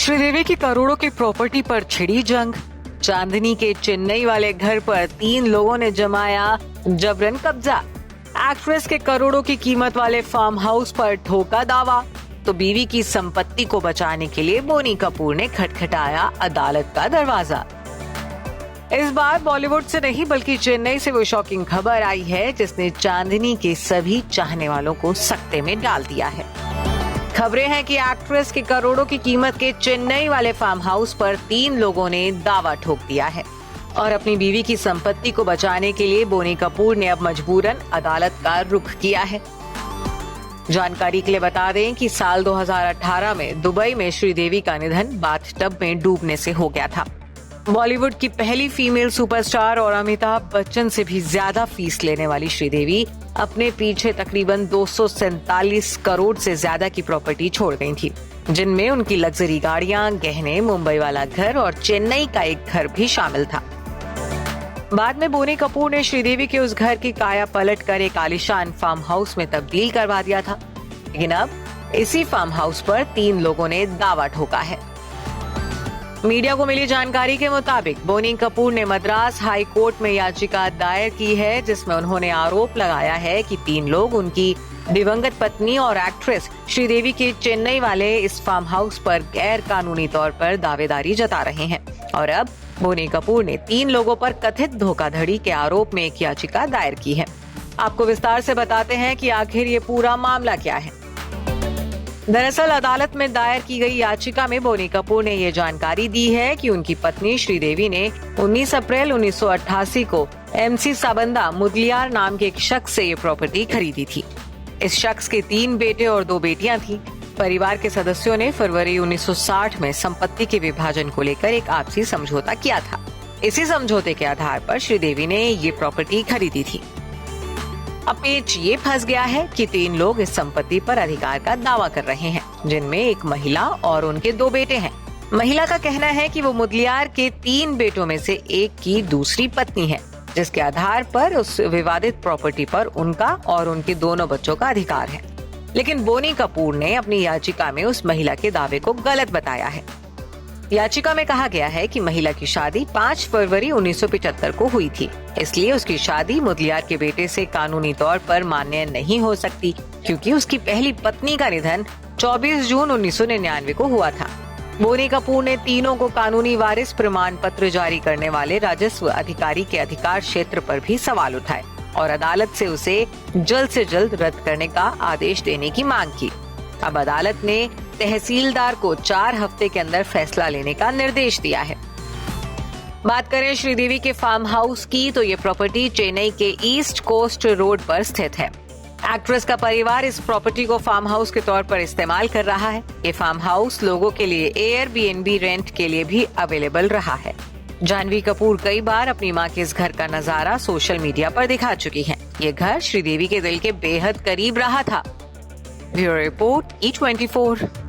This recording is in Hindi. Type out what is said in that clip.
श्रीदेवी की करोड़ों की प्रॉपर्टी पर छिड़ी जंग। चांदनी के चेन्नई वाले घर पर 3 लोगों ने जमाया जबरन कब्जा। एक्ट्रेस के करोड़ों की कीमत वाले फार्म हाउस पर ठोका दावा। तो बीवी की संपत्ति को बचाने के लिए बोनी कपूर ने खटखटाया अदालत का दरवाजा। इस बार बॉलीवुड से नहीं बल्कि चेन्नई से वो शॉकिंग खबर आई है जिसने चांदनी के सभी चाहने वालों को सकते में डाल दिया है। खबरें हैं कि एक्ट्रेस के करोड़ों की कीमत के चेन्नई वाले फार्म हाउस पर 3 लोगों ने दावा ठोक दिया है और अपनी बीवी की संपत्ति को बचाने के लिए बोनी कपूर ने अब मजबूरन अदालत का रुख किया है। जानकारी के लिए बता दें कि साल 2018 में दुबई में श्रीदेवी का निधन बाथटब में डूबने से हो गया था। बॉलीवुड की पहली फीमेल सुपरस्टार और अमिताभ बच्चन से भी ज्यादा फीस लेने वाली श्रीदेवी अपने पीछे तकरीबन 247 करोड़ से ज्यादा की प्रॉपर्टी छोड़ गई थी, जिनमें उनकी लग्जरी गाड़ियां, गहने, मुंबई वाला घर और चेन्नई का एक घर भी शामिल था। बाद में बोनी कपूर ने श्रीदेवी के उस घर की काया पलट कर एक आलीशान फार्म हाउस में तब्दील करवा दिया था, लेकिन अब इसी फार्म हाउस पर 3 लोगों ने दावा ठोका है। मीडिया को मिली जानकारी के मुताबिक बोनी कपूर ने मद्रास हाई कोर्ट में याचिका दायर की है, जिसमें उन्होंने आरोप लगाया है कि 3 लोग उनकी दिवंगत पत्नी और एक्ट्रेस श्रीदेवी के चेन्नई वाले इस फार्म हाउस पर गैर कानूनी तौर पर दावेदारी जता रहे हैं और अब बोनी कपूर ने 3 लोगों पर कथित धोखाधड़ी के आरोप में एक याचिका दायर की है। आपको विस्तार से बताते हैं कि आखिर ये पूरा मामला क्या है। दरअसल अदालत में दायर की गई याचिका में बोनी कपूर ने ये जानकारी दी है कि उनकी पत्नी श्रीदेवी ने 19 अप्रैल 1988 को MC साबंदा मुदलियार नाम के एक शख्स से ये प्रॉपर्टी खरीदी थी। इस शख्स के 3 बेटे और 2 बेटियां थी। परिवार के सदस्यों ने फरवरी 1960 में संपत्ति के विभाजन को लेकर एक आपसी समझौता किया था। इसी समझौते के आधार पर श्रीदेवी ने ये प्रॉपर्टी खरीदी थी। अब पेच ये फंस गया है कि 3 लोग इस संपत्ति पर अधिकार का दावा कर रहे हैं, जिनमें एक महिला और उनके 2 बेटे हैं। महिला का कहना है कि वो मुदलियार के 3 बेटों में से एक की दूसरी पत्नी है, जिसके आधार पर उस विवादित प्रॉपर्टी पर उनका और उनके दोनों बच्चों का अधिकार है। लेकिन बोनी कपूर ने अपनी याचिका में उस महिला के दावे को गलत बताया है। याचिका में कहा गया है कि महिला की शादी 5 फरवरी 1975 को हुई थी, इसलिए उसकी शादी मुदलियार के बेटे से कानूनी तौर पर मान्य नहीं हो सकती, क्योंकि उसकी पहली पत्नी का निधन 24 जून 1999 को हुआ था। बोनी कपूर ने तीनों को कानूनी वारिस प्रमाण पत्र जारी करने वाले राजस्व अधिकारी के अधिकार क्षेत्र पर भी सवाल उठाए और अदालत से उसे जल्द से जल्द रद्द करने का आदेश देने की मांग की। अब अदालत ने तहसीलदार को 4 हफ्ते के अंदर फैसला लेने का निर्देश दिया है। बात करें श्रीदेवी के फार्म हाउस की, तो ये प्रॉपर्टी चेन्नई के ईस्ट कोस्ट रोड पर स्थित है। एक्ट्रेस का परिवार इस प्रॉपर्टी को फार्म हाउस के तौर पर इस्तेमाल कर रहा है। ये फार्म हाउस लोगों के लिए एयरबीएनबी रेंट के लिए भी अवेलेबल रहा है। जानवी कपूर कई बार अपनी मां के इस घर का नजारा सोशल मीडिया पर दिखा चुकी हैं। ये घर श्रीदेवी के दिल के बेहद करीब रहा था। Bureau report E24।